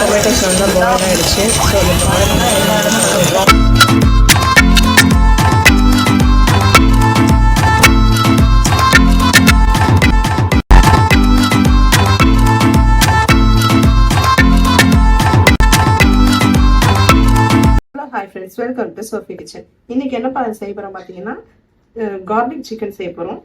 Tomatoes நல்லா boil ஆகிடுச்சு. So அந்த boil hi friends, welcome to Sophie kitchen. இன்னைக்கு என்ன செய்ய போகிறோம் பார்த்தீங்கன்னா, கார்லிக் சிக்கன் செய்ய போகிறோம்.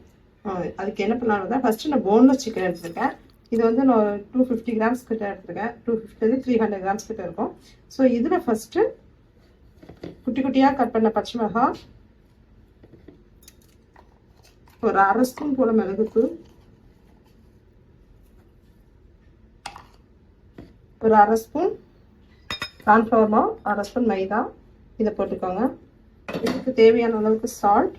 அதுக்கு என்ன பண்ணலாம், ஃபஸ்ட்டு நான் போன்லெஸ் சிக்கன் எடுத்துருக்கேன். இது வந்து நான் 250 கிராம்ஸ் கிட்ட எடுத்துருக்கேன். 250 300 கிராம்ஸ் கிட்ட இருக்கும். ஸோ இதில் ஃபஸ்ட்டு குட்டி குட்டியாக கட் பண்ண பச்சை மிளகாய், ஒரு அரை ஸ்பூன் போல மிளகுத்தூள், ஒரு அரை ஸ்பூன் கார்ன்ஃப்ளவர் மாவு, அரை ஸ்பூன் மைதா, இதை போட்டுக்கோங்க. இதுக்கு தேவையான அளவுக்கு சால்ட்,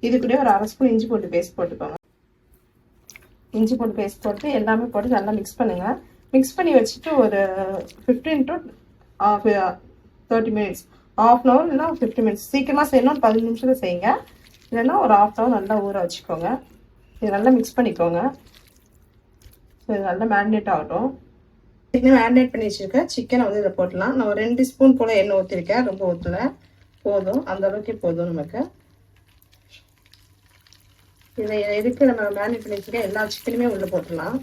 இது கூட ஒரு அரை ஸ்பூன் இஞ்சி பூண்டு பேஸ்ட் போட்டுக்கோங்க. இஞ்சி பூண்டு பேஸ்ட் போட்டு எல்லாமே போட்டு நல்லா மிக்ஸ் பண்ணுங்க. மிக்ஸ் பண்ணி வச்சுட்டு ஒரு 15 to 30 மினிட்ஸ், ½ hour இல்லைன்னா 50 மினிட்ஸ். சீக்கிரமாக செய்யணும், 10 நிமிஷத்தில் செய்யுங்க. இல்லைன்னா ஒரு ½ hour நல்லா ஊற வச்சுக்கோங்க. இது நல்லா மிக்ஸ் பண்ணிக்கோங்க. இது நல்லா மேரினேட் ஆகட்டும். மேரினேட் பண்ணி வச்சிருக்கேன் சிக்கனை வந்து இதில் போட்டலாம். நான் ஒரு 2 ஸ்பூன் போல் எண்ணெய் ஊற்றிருக்கேன், ரொம்ப ஊற்றலை, போதும், அந்த அளவுக்கு போதும் நமக்கு. இதை எதுக்கு நம்ம மேரினேட் பண்ணி வச்சுருக்கேன், எல்லா சிக்கனுமே உள்ளே போட்டுடலாம்.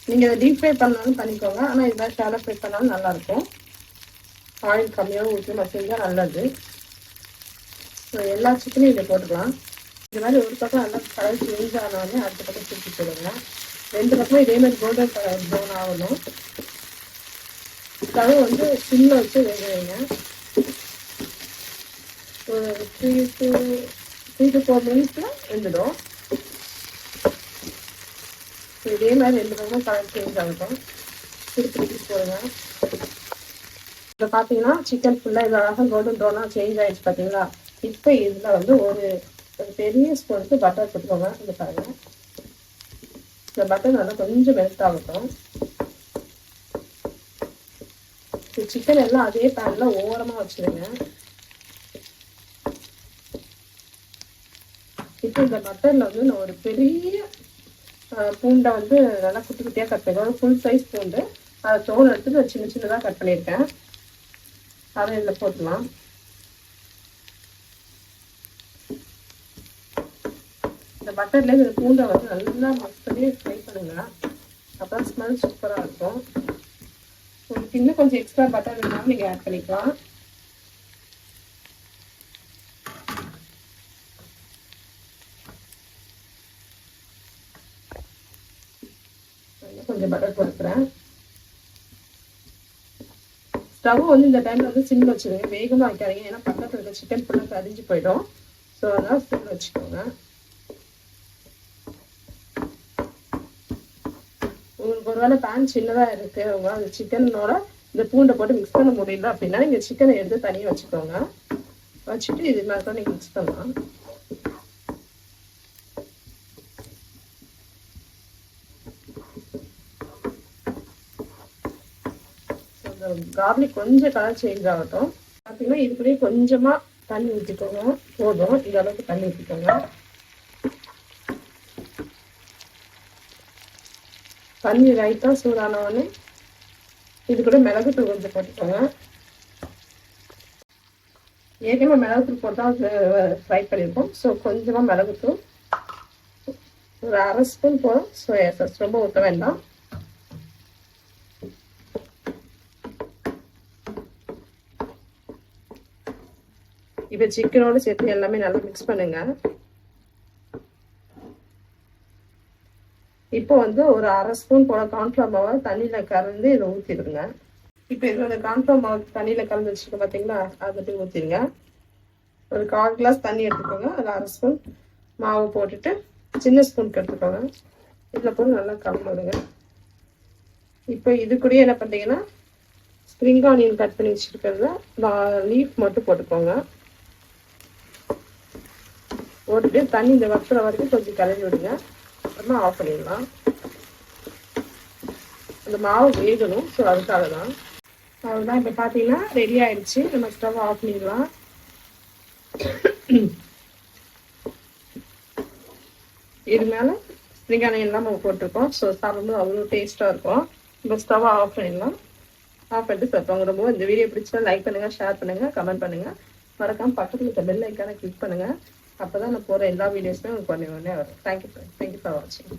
நீங்கள் இதை டீப் ஃப்ரை பண்ணாலும் பண்ணிக்கோங்க, ஆனால் இதெல்லாம் ஷாலோ ஃப்ரை பண்ணாலும் நல்லாயிருக்கும். ஆயில் கம்மியாக ஊற்றி செஞ்சால் நல்லது. எல்லா சிக்கனையும் இதை போட்டுக்கலாம். இது மாதிரி ஒரு பக்கம் நல்லா கலர் சேஞ்ச் ஆனோடனே அடுத்த பக்கம் திருப்பி போடுங்க. 2 பக்கமும் இதே மாதிரி கோல்டன் கலர் ப்ரௌன் ஆகணும். ஸ்டவ் வந்து சிம்மில் வச்சு வேக வைங்க. ஒரு 3 to 4 மினிட்ஸில் வெந்துடும். இதே மாதிரி 2 பக்கமும் கலர் சேஞ்ச் ஆகட்டும். திருப்பி போடுங்க. இப்போ பார்த்தீங்கன்னா சிக்கன் ஃபுல்லாக இது அழகாக கோல்டன் ப்ரௌனாக சேஞ்ச் ஆகிடுச்சு பார்த்தீங்களா. இப்போ இதில் வந்து ஒரு பெரிய ஸ்பூனுக்கு பட்டர் போட்டுக்கோங்க. இந்த பாருங்கள், இந்த பட்டர் நல்லா கொஞ்சம் மெல்ட் ஆகட்டும். சிக்கன் எல்லாம் அதே பேன்ல ஓரமாக வச்சுருங்க. இப்போ இந்த பட்டரில் வந்து நான் ஒரு பெரிய பூண்டை வந்து நல்லா குட்டி குட்டியாக கட் பண்ணிடுவேன். ஃபுல் சைஸ் பூண்டு, அதை தோல் எடுத்துட்டு சின்ன சின்னதாக கட் பண்ணியிருக்கேன். அதை இதில் போட்டுலாம். இந்த பட்டர்லேயே இந்த பூண்டை வந்து நல்லா மிக்ஸ் பண்ணி ஃப்ரை பண்ணுங்க. அப்புறம் ஸ்மெல் சூப்பராக இருக்கும். உங்களுக்கு இன்னும் கொஞ்சம் எக்ஸ்ட்ரா பட்டர் வேணாலும் நீங்கள் ஆட் பண்ணிக்கலாம். கொஞ்சம் பட்டர் போட்டுக்கிறேன். ஸ்டவ் வந்து இந்த டைமில் வந்து சிம்மில் வச்சுருங்க, வேகமாக வைக்காதீங்க. ஏன்னா பக்கத்தில் இருக்க சிக்கன் ஃபுல்லாக கரிஞ்சு போயிடும். ஸோ அதனால் சிம்மில் வச்சுக்கோங்க. உங்களுக்கு ஒருவேளை பேன் சின்னதாக இருக்குது, உங்களால் அந்த சிக்கனோட இந்த பூண்டை போட்டு மிக்ஸ் பண்ண முடியல அப்படின்னா நீங்கள் சிக்கனை எடுத்து தனியாக வச்சுக்கோங்க. வச்சுட்டு இது மாதிரி தான் நீங்கள் மிக்ஸ் பண்ணலாம். கார்லிக் கொஞ்சம் கலர் சேஞ்ச் ஆகட்டும். பார்த்தீங்கன்னா இதுக்குள்ளேயே கொஞ்சமாக தண்ணி ஊற்றிக்கோங்க, போதும். இந்த அளவுக்கு தண்ணி ஊற்றிக்கோங்க. தண்ணி லைட்டாக சூடானவொடனே இது கூட மிளகுத்தூள் கொஞ்சம் போட்டுக்கோங்க. ஏற்கனவே மிளகுத்தூள் போட்டால் ஃப்ரை பண்ணியிருக்கோம். ஸோ கொஞ்சமாக மிளகுத்தூள், ஒரு அரை ஸ்பூன் போதும். சோயா சாஸ் ரொம்ப ஊற்ற வேண்டாம். இப்போ சிக்கனோடு சேர்த்து எல்லாமே நல்லா மிக்ஸ் பண்ணுங்க. இப்போ வந்து ஒரு அரை ஸ்பூன் போல கார்ன்ஃப்ளவர் மாவை தண்ணியில் கலந்து இதை ஊற்றிடுங்க. இப்போ இதோட கார்ன்ஃப்ளவர் மாவு தண்ணியில் கலந்து வச்சுருக்கோம் பார்த்தீங்களா, அதை பற்றி ஊற்றிடுங்க. ஒரு 1/4 கிளாஸ் தண்ணி எடுத்துக்கோங்க. அதில் அரை ஸ்பூன் மாவு போட்டுட்டு சின்ன ஸ்பூனுக்கு எடுத்துக்கோங்க. இதில் போட்டு நல்லா கலந்து விடுங்க. இப்போ இது கூட என்ன பண்ணுறீங்கன்னா, ஸ்ப்ரிங் ஆனியன் கட் பண்ணி வச்சுருக்கிறதுல லீஃப் மட்டும் போட்டுக்கோங்க. போட்டுட்டு தண்ணி இந்த வத்துற வரைக்கும் கொஞ்சம் கிளறி விடுங்க. அப்புறமா ஆஃப் பண்ணிடலாம். அந்த மாவு வேகணும், ஸோ அதுக்காக தான். அவ்வளோதான். இப்போ பார்த்தீங்கன்னா ரெடி ஆயிடுச்சு. நம்ம ஸ்டவ் ஆஃப் பண்ணிடலாம். இது மேலே ஸ்ப்ரிங் ஆனியன் எல்லாம் நம்ம போட்டிருக்கோம். ஸோ சாப்பிடும்போது அவ்வளோ டேஸ்ட்டாக இருக்கும். இப்போ ஸ்டவ் ஆஃப் பண்ணிடலாம். ஆஃப் பண்ணிட்டு சர்வ் ரொம்ப இந்த வீடியோ பிடிச்சா லைக் பண்ணுங்கள், ஷேர் பண்ணுங்கள், கமெண்ட் பண்ணுங்கள். மறக்காமல் பக்கத்தில் இருக்க பெல் ஐக்கானை கிளிக் பண்ணுங்கள். அப்போ தான் நான் போகிற எல்லா வீடியோஸுமே உங்களுக்கு உடனே வரும். தேங்க்யூ ஃபார் வாட்சிங்.